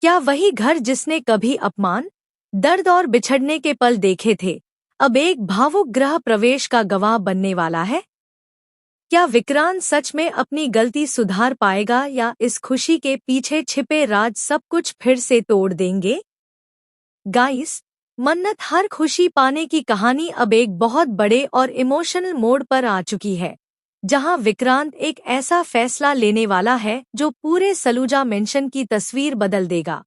क्या वही घर जिसने कभी अपमान, दर्द और बिछड़ने के पल देखे थे, अब एक भावुक गृह प्रवेश का गवाह बनने वाला है? क्या विक्रांत सच में अपनी गलती सुधार पाएगा या इस खुशी के पीछे छिपे राज सब कुछ फिर से तोड़ देंगे? गाइस, मन्नत हर खुशी पाने की कहानी अब एक बहुत बड़े और इमोशनल मोड़ पर आ चुकी है, जहां विक्रांत एक ऐसा फैसला लेने वाला है जो पूरे सलूजा मेंशन की तस्वीर बदल देगा।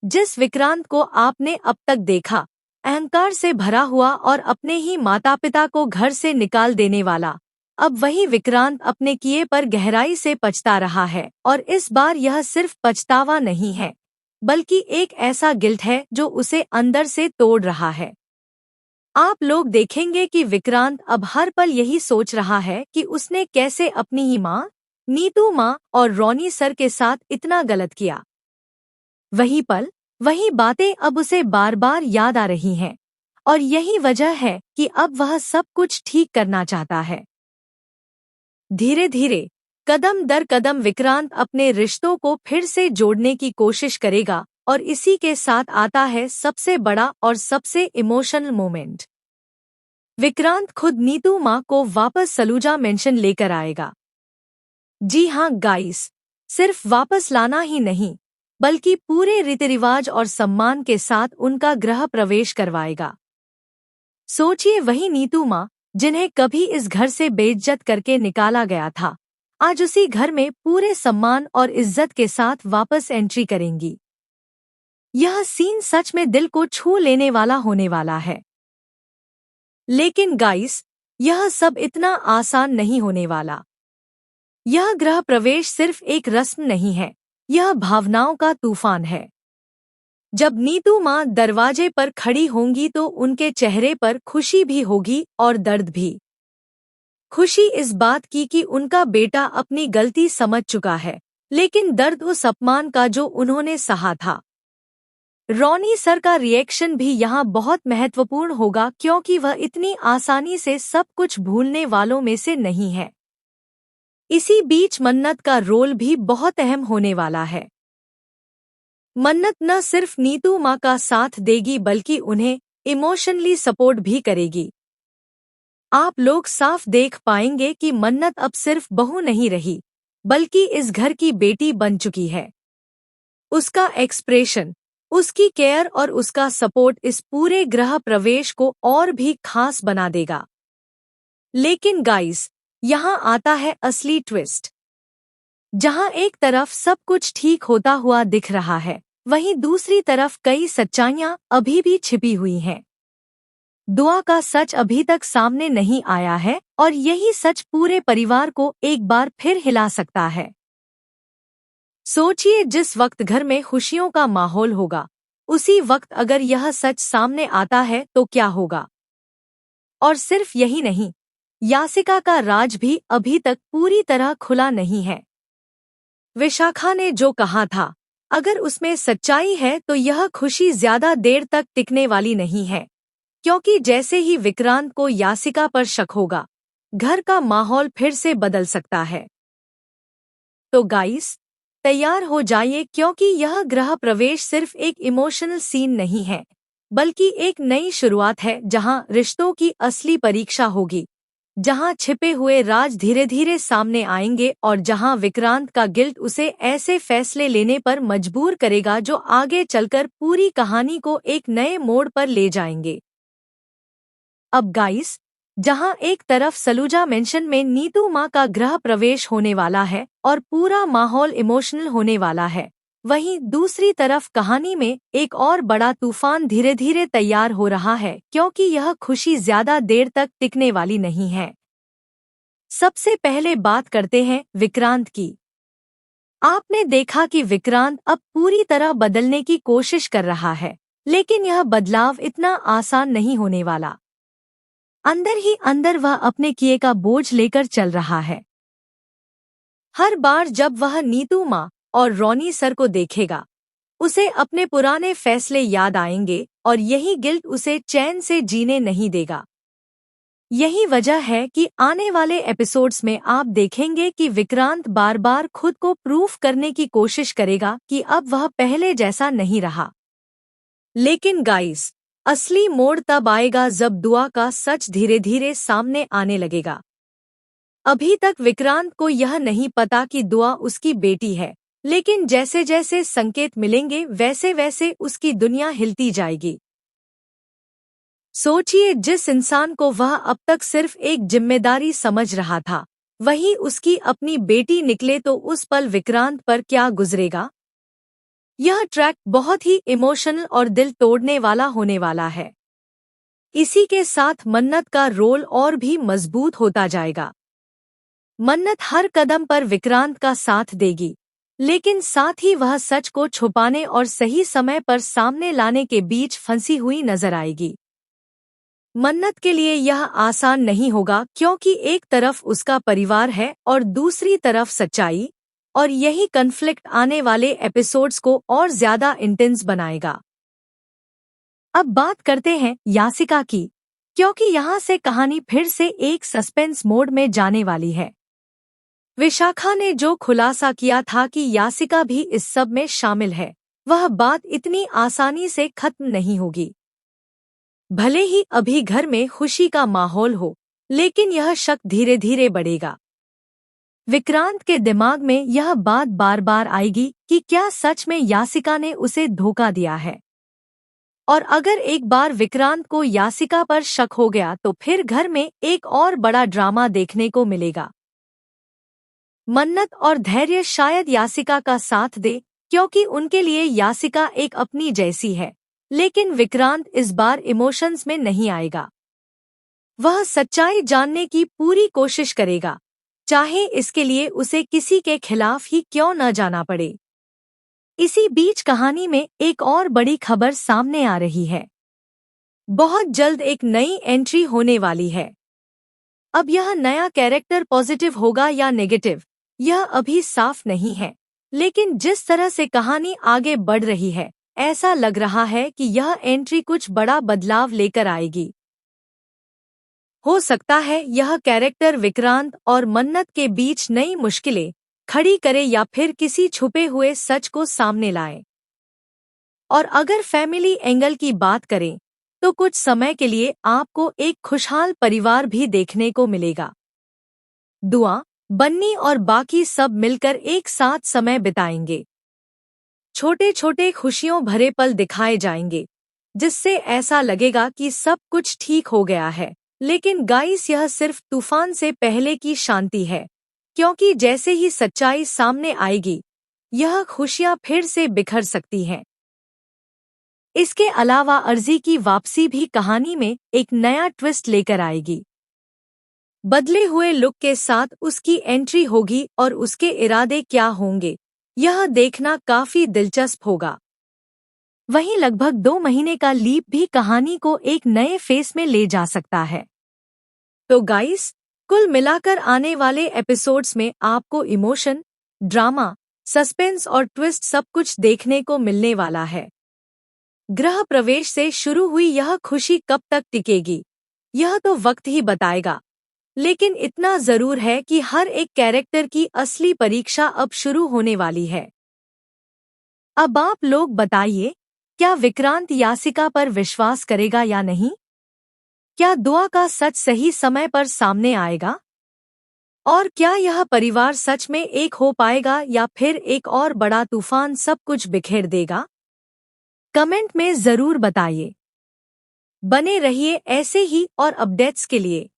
जिस विक्रांत को आपने अब तक देखा, अहंकार से भरा हुआ और अपने ही माता पिता को घर से निकाल देने वाला, अब वही विक्रांत अपने किए पर गहराई से पछता रहा है। और इस बार यह सिर्फ पछतावा नहीं है, बल्कि एक ऐसा गिल्ट है जो उसे अंदर से तोड़ रहा है। आप लोग देखेंगे कि विक्रांत अब हर पल यही सोच रहा है कि उसने कैसे अपनी ही माँ, नीतू माँ और रोनी सर के साथ इतना गलत किया। वही पल, वही बातें अब उसे बार बार याद आ रही हैं, और यही वजह है कि अब वह सब कुछ ठीक करना चाहता है। धीरे धीरे, कदम दर कदम विक्रांत अपने रिश्तों को फिर से जोड़ने की कोशिश करेगा, और इसी के साथ आता है सबसे बड़ा और सबसे इमोशनल मोमेंट। विक्रांत खुद नीतू माँ को वापस सलूजा मेंशन लेकर आएगा। जी हाँ गाइस, सिर्फ वापस लाना ही नहीं, बल्कि पूरे रीति रिवाज और सम्मान के साथ उनका गृह प्रवेश करवाएगा। सोचिए, वही नीतू माँ जिन्हें कभी इस घर से बेइज्जत करके निकाला गया था, आज उसी घर में पूरे सम्मान और इज्जत के साथ वापस एंट्री करेंगी। यह सीन सच में दिल को छू लेने वाला होने वाला है। लेकिन गाइस, यह सब इतना आसान नहीं होने वाला। यह गृह प्रवेश सिर्फ एक रस्म नहीं है, यह भावनाओं का तूफान है। जब नीतू माँ दरवाजे पर खड़ी होंगी तो उनके चेहरे पर खुशी भी होगी और दर्द भी। खुशी इस बात की कि उनका बेटा अपनी गलती समझ चुका है, लेकिन दर्द उस अपमान का जो उन्होंने सहा था। रोनी सर का रिएक्शन भी यहाँ बहुत महत्वपूर्ण होगा, क्योंकि वह इतनी आसानी से सब कुछ भूलने वालों में से नहीं है। इसी बीच मन्नत का रोल भी बहुत अहम होने वाला है। मन्नत न सिर्फ नीतू माँ का साथ देगी, बल्कि उन्हें इमोशनली सपोर्ट भी करेगी। आप लोग साफ देख पाएंगे कि मन्नत अब सिर्फ बहू नहीं रही, बल्कि इस घर की बेटी बन चुकी है। उसका एक्सप्रेशन, उसकी केयर और उसका सपोर्ट इस पूरे गृह प्रवेश को और भी खास बना देगा। लेकिन गाइस, यहाँ आता है असली ट्विस्ट। जहाँ एक तरफ सब कुछ ठीक होता हुआ दिख रहा है, वहीं दूसरी तरफ कई सच्चाइयाँ अभी भी छिपी हुई हैं। दुआ का सच अभी तक सामने नहीं आया है, और यही सच पूरे परिवार को एक बार फिर हिला सकता है। सोचिए, जिस वक्त घर में खुशियों का माहौल होगा, उसी वक्त अगर यह सच सामने आता है तो क्या होगा। और सिर्फ यही नहीं, यासिका का राज भी अभी तक पूरी तरह खुला नहीं है। विशाखा ने जो कहा था, अगर उसमें सच्चाई है तो यह खुशी ज्यादा देर तक टिकने वाली नहीं है, क्योंकि जैसे ही विक्रांत को यासिका पर शक होगा, घर का माहौल फिर से बदल सकता है। तो गाइस, तैयार हो जाइए, क्योंकि यह गृह प्रवेश सिर्फ एक इमोशनल सीन नहीं है, बल्कि एक नई शुरुआत है, जहां रिश्तों की असली परीक्षा होगी, जहां छिपे हुए राज धीरे धीरे सामने आएंगे, और जहां विक्रांत का गिल्ट उसे ऐसे फैसले लेने पर मजबूर करेगा जो आगे चलकर पूरी कहानी को एक नए मोड़ पर ले जाएंगे। अब गाइस, जहां एक तरफ सलूजा मेंशन में नीतू माँ का गृह प्रवेश होने वाला है और पूरा माहौल इमोशनल होने वाला है, वहीं दूसरी तरफ कहानी में एक और बड़ा तूफान धीरे धीरे तैयार हो रहा है, क्योंकि यह खुशी ज्यादा देर तक टिकने वाली नहीं है। सबसे पहले बात करते हैं विक्रांत की। आपने देखा कि विक्रांत अब पूरी तरह बदलने की कोशिश कर रहा है, लेकिन यह बदलाव इतना आसान नहीं होने वाला। अंदर ही अंदर वह अपने किए का बोझ लेकर चल रहा है। हर बार जब वह नीतू माँ और रोनी सर को देखेगा, उसे अपने पुराने फैसले याद आएंगे, और यही गिल्ट उसे चैन से जीने नहीं देगा। यही वजह है कि आने वाले एपिसोड्स में आप देखेंगे कि विक्रांत बार बार खुद को प्रूफ करने की कोशिश करेगा कि अब वह पहले जैसा नहीं रहा। लेकिन गाइस, असली मोड़ तब आएगा जब दुआ का सच धीरे धीरे सामने आने लगेगा। अभी तक विक्रांत को यह नहीं पता कि दुआ उसकी बेटी है, लेकिन जैसे जैसे संकेत मिलेंगे वैसे वैसे उसकी दुनिया हिलती जाएगी। सोचिए, जिस इंसान को वह अब तक सिर्फ एक जिम्मेदारी समझ रहा था, वही उसकी अपनी बेटी निकले तो उस पल विक्रांत पर क्या गुजरेगा। यह ट्रैक बहुत ही इमोशनल और दिल तोड़ने वाला होने वाला है। इसी के साथ मन्नत का रोल और भी मजबूत होता जाएगा। मन्नत हर कदम पर विक्रांत का साथ देगी, लेकिन साथ ही वह सच को छुपाने और सही समय पर सामने लाने के बीच फंसी हुई नजर आएगी। मन्नत के लिए यह आसान नहीं होगा, क्योंकि एक तरफ उसका परिवार है और दूसरी तरफ सच्चाई, और यही कन्फ्लिक्ट आने वाले एपिसोड्स को और ज्यादा इंटेंस बनाएगा। अब बात करते हैं यासिका की, क्योंकि यहाँ से कहानी फिर से एक सस्पेंस मोड में जाने वाली है। विशाखा ने जो खुलासा किया था कि यासिका भी इस सब में शामिल है, वह बात इतनी आसानी से खत्म नहीं होगी। भले ही अभी घर में खुशी का माहौल हो, लेकिन यह शक धीरे धीरे बढ़ेगा। विक्रांत के दिमाग में यह बात बार बार आएगी कि क्या सच में यासिका ने उसे धोखा दिया है। और अगर एक बार विक्रांत को यासिका पर शक हो गया तो फिर घर में एक और बड़ा ड्रामा देखने को मिलेगा। मन्नत और धैर्य शायद यासिका का साथ दे, क्योंकि उनके लिए यासिका एक अपनी जैसी है, लेकिन विक्रांत इस बार इमोशंस में नहीं आएगा। वह सच्चाई जानने की पूरी कोशिश करेगा, चाहे इसके लिए उसे किसी के खिलाफ ही क्यों न जाना पड़े। इसी बीच कहानी में एक और बड़ी खबर सामने आ रही है। बहुत जल्द एक नई एंट्री होने वाली है। अब यह नया कैरेक्टर पॉजिटिव होगा या नेगेटिव, यह अभी साफ नहीं है, लेकिन जिस तरह से कहानी आगे बढ़ रही है, ऐसा लग रहा है कि यह एंट्री कुछ बड़ा बदलाव लेकर आएगी। हो सकता है यह कैरेक्टर विक्रांत और मन्नत के बीच नई मुश्किलें खड़ी करे या फिर किसी छुपे हुए सच को सामने लाए। और अगर फैमिली एंगल की बात करें तो कुछ समय के लिए आपको एक खुशहाल परिवार भी देखने को मिलेगा। दुआ, बन्नी और बाकी सब मिलकर एक साथ समय बिताएंगे। छोटे छोटे खुशियों भरे पल दिखाए जाएंगे, जिससे ऐसा लगेगा कि सब कुछ ठीक हो गया है। लेकिन गाइस, यह सिर्फ तूफान से पहले की शांति है, क्योंकि जैसे ही सच्चाई सामने आएगी, यह खुशियां फिर से बिखर सकती हैं। इसके अलावा अर्जी की वापसी भी कहानी में एक नया ट्विस्ट लेकर आएगी। बदले हुए लुक के साथ उसकी एंट्री होगी और उसके इरादे क्या होंगे, यह देखना काफी दिलचस्प होगा। वहीं लगभग 2 महीने का लीप भी कहानी को एक नए फेस में ले जा सकता है। तो गाइस, कुल मिलाकर आने वाले एपिसोड्स में आपको इमोशन, ड्रामा, सस्पेंस और ट्विस्ट सब कुछ देखने को मिलने वाला है। गृह प्रवेश से शुरू हुई यह खुशी कब तक टिकेगी, यह तो वक्त ही बताएगा। लेकिन इतना जरूर है कि हर एक कैरेक्टर की असली परीक्षा अब शुरू होने वाली है। अब आप लोग बताइए, क्या विक्रांत यासिका पर विश्वास करेगा या नहीं? क्या दुआ का सच सही समय पर सामने आएगा? और क्या यह परिवार सच में एक हो पाएगा या फिर एक और बड़ा तूफान सब कुछ बिखेर देगा? कमेंट में जरूर बताइए। बने रहिए ऐसे ही और अपडेट्स के लिए।